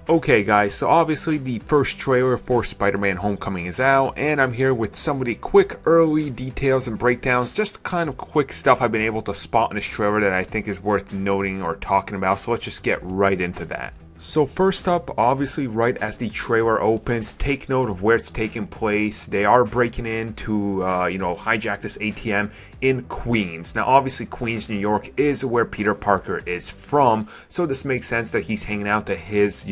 Okay guys, so obviously the first trailer for Spider-Man Homecoming is out, and I'm here with some of the quick early details and breakdowns, just kind of quick stuff I've been able to spot in this trailer that I think is worth noting or talking about, so let's just get right into that. So first up, obviously right as the trailer opens, take note of where it's taking place. They are breaking in to, hijack this ATM in Queens. Now obviously Queens, New York is where Peter Parker is from, so this makes sense that he's hanging out to his,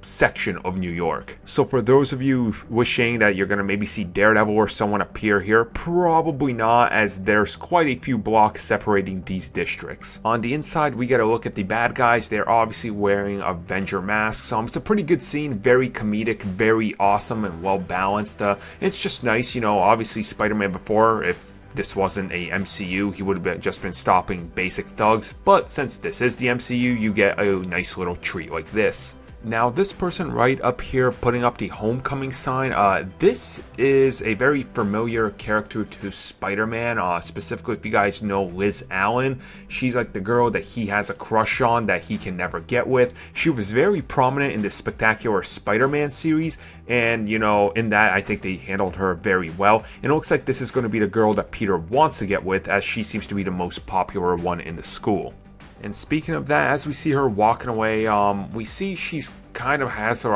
section of New York. So for those of you wishing that you're going to maybe see Daredevil or someone appear here, probably not, as there's quite a few blocks separating these districts. On the inside, we get a look at the bad guys. They're obviously wearing Avenger masks. It's a pretty good scene, very comedic, very awesome and well balanced. It's just nice, obviously Spider-Man before, if this wasn't a MCU, he would have just been stopping basic thugs, but since this is the MCU, you get a nice little treat like this. Now this person right up here putting up the Homecoming sign, this is a very familiar character to Spider-Man, specifically if you guys know Liz Allen. She's like the girl that he has a crush on that he can never get with. She was very prominent in the Spectacular Spider-Man series, and in that I think they handled her very well, and it looks like this is going to be the girl that Peter wants to get with, as she seems to be the most popular one in the school. And speaking of that, as we see her walking away, we see she's kind of has her,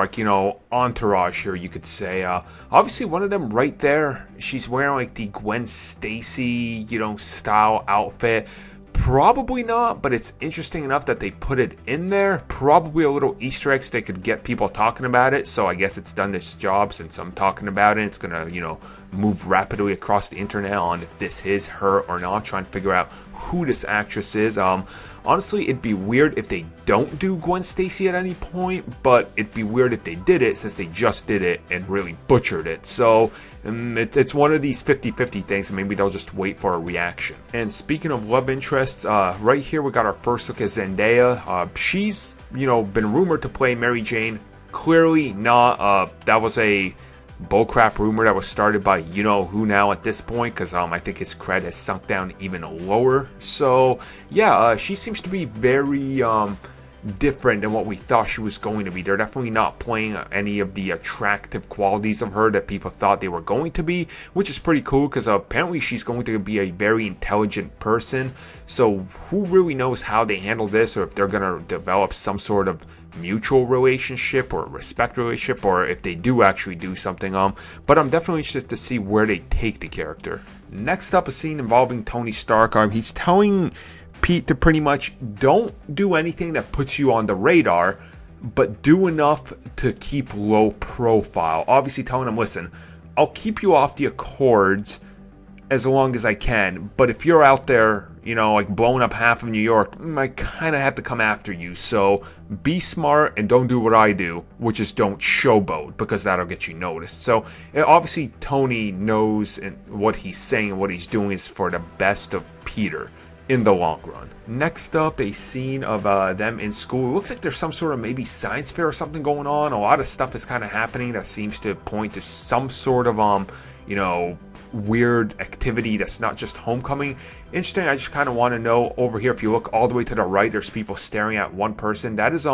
entourage here, you could say. Obviously, one of them right there, she's wearing, the Gwen Stacy, style outfit. Probably not, but it's interesting enough that they put it in there. Probably a little Easter egg so they could get people talking about it. So I guess it's done its job since I'm talking about it. It's going to, move rapidly across the internet on if this is her or not, trying to figure out who this actress is. Honestly, it'd be weird if they don't do Gwen Stacy at any point, but it'd be weird if they did it, since they just did it and really butchered it. So it's one of these 50-50 things, and maybe they'll just wait for a reaction. And speaking of love interests, right here we got our first look at Zendaya. She's, been rumored to play Mary Jane. Clearly not. That was a bullcrap rumor that was started by who now at this point, because I think his cred has sunk down even lower. So yeah, she seems to be very different than what we thought she was going to be. They're definitely not playing any of the attractive qualities of her that people thought they were going to be, which is pretty cool, because apparently she's going to be a very intelligent person. So who really knows how they handle this, or if they're going to develop some sort of mutual relationship or respect relationship, or if they do actually do something. But I'm definitely interested to see where they take the character. Next up, a scene involving Tony Stark. He's telling Pete to pretty much don't do anything that puts you on the radar, but do enough to keep low profile. Obviously telling him, listen, I'll keep you off the Accords as long as I can, but if you're out there, blowing up half of New York, I kind of have to come after you. So be smart and don't do what I do, which is don't showboat, because that'll get you noticed. So obviously Tony knows, and what he's saying and what he's doing is for the best of Peter in the long run. Next up, a scene of them in school. It looks like there's some sort of maybe science fair or something going on. A lot of stuff is kind of happening that seems to point to some sort of weird activity that's not just Homecoming. Interesting. I just kind of want to know over here, if you look all the way to the right, there's people staring at one person. That is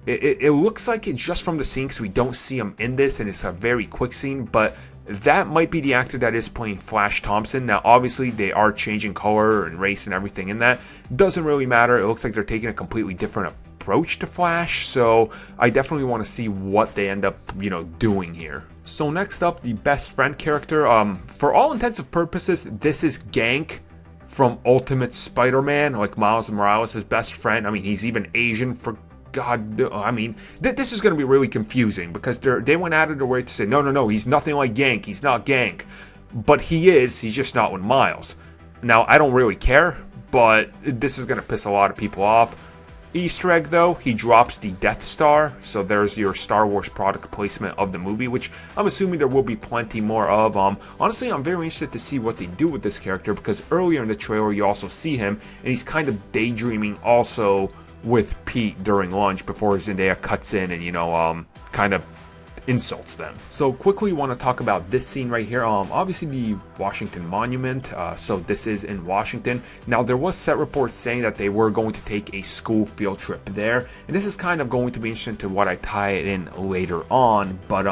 it looks like it's just from the scene, because we don't see him in this, and it's a very quick scene, but that might be the actor that is playing Flash Thompson. Now obviously they are changing color and race and everything in that. Doesn't really matter. It looks like they're taking a completely different approach to Flash, so I definitely want to see what they end up doing here. So next up, the best friend character. For all intents and purposes, this is Gank from Ultimate Spider-Man, like Miles Morales' best friend. He's even Asian, for God. This is going to be really confusing, because they went out of their way to say, no, he's nothing like Gank. He's not Gank. But he is. He's just not with Miles. Now, I don't really care, but this is going to piss a lot of people off. Easter egg though, he drops the Death Star, so there's your Star Wars product placement of the movie, which I'm assuming there will be plenty more of. Honestly, I'm very interested to see what they do with this character, because earlier in the trailer you also see him, and he's kind of daydreaming also with Pete during lunch before Zendaya cuts in and kind of insults them. So quickly want to talk about this scene right here. Obviously the Washington Monument, so this is in Washington. Now there was set reports saying that they were going to take a school field trip there, and this is kind of going to be interesting to what I tie it in later on, but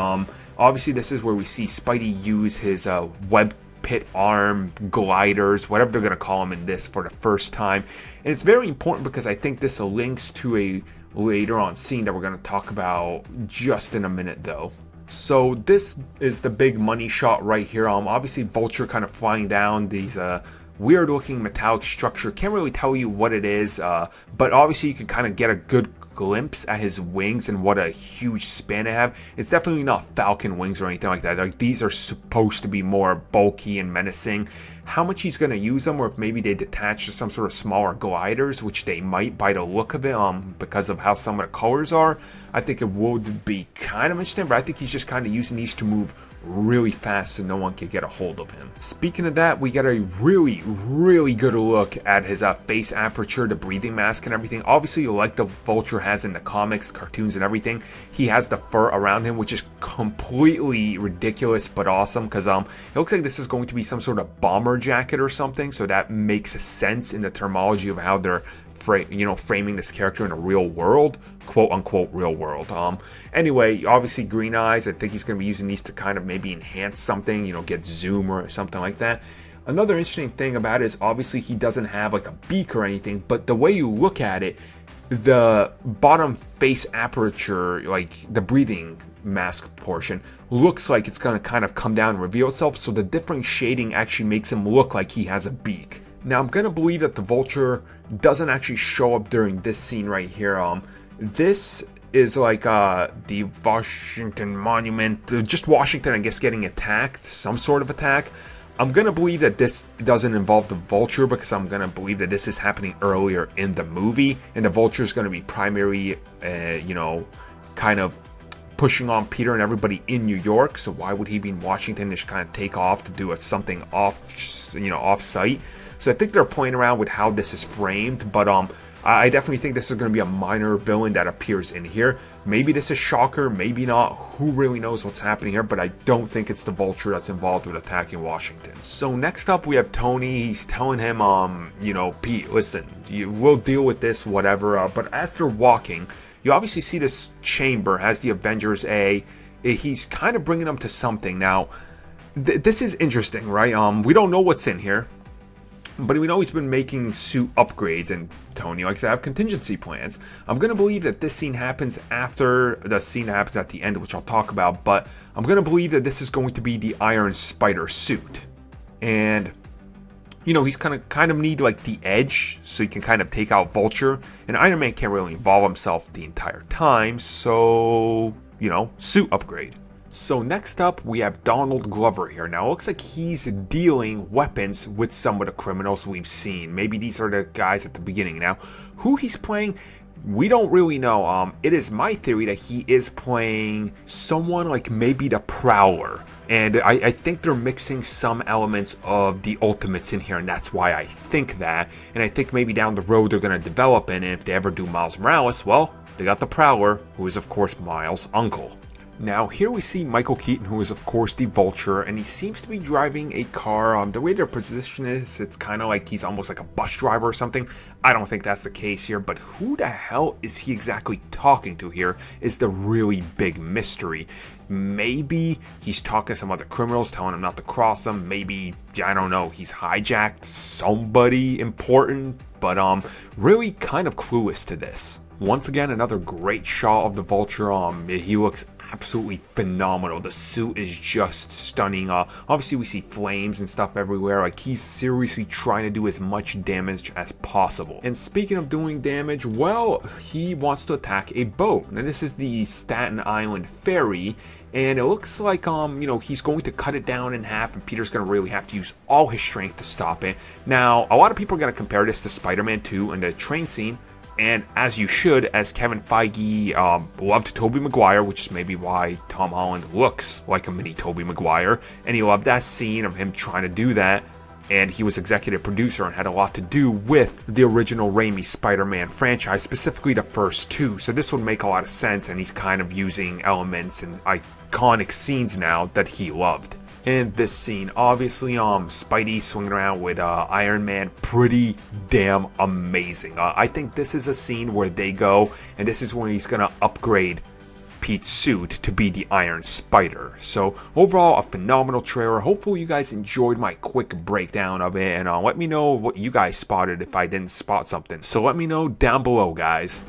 obviously this is where we see Spidey use his web pit arm gliders, whatever they're going to call them in this, for the first time. And it's very important because I think this links to a later on scene that we're going to talk about just in a minute though. So this is the big money shot right here. Obviously Vulture kind of flying down these weird looking metallic structure. Can't really tell you what it is, but obviously you can kind of get a good glimpse at his wings and what a huge span they have. It's definitely not Falcon wings or anything like that. Like, these are supposed to be more bulky and menacing. How much he's going to use them, or if maybe they detach to some sort of smaller gliders, which they might by the look of it, because of how some of the colors are, I think it would be kind of interesting, but I think he's just kind of using these to move really fast so no one can get a hold of him. Speaking of that, we get a really good look at his face aperture, the breathing mask and everything. Obviously, like the Vulture has in the comics, cartoons and everything, he has the fur around him, which is completely ridiculous but awesome, because it looks like this is going to be some sort of bomber jacket or something, so that makes sense in the terminology of how they're framing this character in a real world, quote unquote real world. Anyway, obviously green eyes. I think he's going to be using these to kind of maybe enhance something, get zoom or something like that. Another interesting thing about it is obviously he doesn't have like a beak or anything, but the way you look at it, the bottom face aperture, like the breathing mask portion, looks like it's going to kind of come down and reveal itself, so the different shading actually makes him look like he has a beak. Now I'm going to believe that the Vulture doesn't actually show up during this scene right here. This is like the Washington Monument, just Washington, I guess, getting attacked, some sort of attack. I'm going to believe that this doesn't involve the Vulture, because I'm going to believe that this is happening earlier in the movie, and the Vulture is going to be primary, kind of pushing on Peter and everybody in New York. So why would he be in Washington, just kind of take off to do something off site? So I think they're playing around with how this is framed, but I definitely think this is going to be a minor villain that appears in here. Maybe this is Shocker, maybe not. Who really knows what's happening here, but I don't think it's the Vulture that's involved with attacking Washington. So next up we have Tony. He's telling him, Pete, listen, we'll deal with this, whatever. But as they're walking, you obviously see this chamber has the Avengers A. He's kind of bringing them to something. Now, this is interesting, right? We don't know what's in here, but we know he's been making suit upgrades, and Tony likes to have contingency plans. I'm going to believe that this scene happens after the scene that happens at the end, which I'll talk about, but I'm going to believe that this is going to be the Iron Spider suit. And, he's kind of need like the edge, so he can kind of take out Vulture, and Iron Man can't really involve himself the entire time, so, suit upgrade. So next up, we have Donald Glover here. Now, it looks like he's dealing weapons with some of the criminals we've seen. Maybe these are the guys at the beginning. Now, who he's playing, we don't really know. It is my theory that he is playing someone like maybe the Prowler. And I think they're mixing some elements of the Ultimates in here, and that's why I think that. And I think maybe down the road they're going to develop it, and if they ever do Miles Morales, well, they got the Prowler, who is, of course, Miles' uncle. Now, here we see Michael Keaton, who is, of course, the Vulture, and he seems to be driving a car. The way their position is, it's kind of like he's almost like a bus driver or something. I don't think that's the case here, but who the hell is he exactly talking to here is the really big mystery. Maybe he's talking to some other criminals, telling them not to cross them. Maybe, I don't know, he's hijacked somebody important, but really kind of clueless to this. Once again, another great shot of the Vulture. He looks absolutely phenomenal. The suit is just stunning. Obviously we see flames and stuff everywhere. Like, he's seriously trying to do as much damage as possible. And speaking of doing damage, well, he wants to attack a boat. Now, this is the Staten Island Ferry, and it looks like he's going to cut it down in half, and Peter's going to really have to use all his strength to stop it. Now, a lot of people are going to compare this to Spider-Man 2 and the train scene. And as you should, as Kevin Feige loved Tobey Maguire, which is maybe why Tom Holland looks like a mini Tobey Maguire, and he loved that scene of him trying to do that. and he was executive producer and had a lot to do with the original Raimi Spider-Man franchise, specifically the first two. So this would make a lot of sense, and he's kind of using elements and iconic scenes now that he loved. In this scene, obviously, Spidey swinging around with Iron Man, pretty damn amazing. I think this is a scene where they go, and this is when he's gonna upgrade Pete's suit to be the Iron Spider. So overall, a phenomenal trailer. Hopefully you guys enjoyed my quick breakdown of it, and let me know what you guys spotted if I didn't spot something. So let me know down below, guys.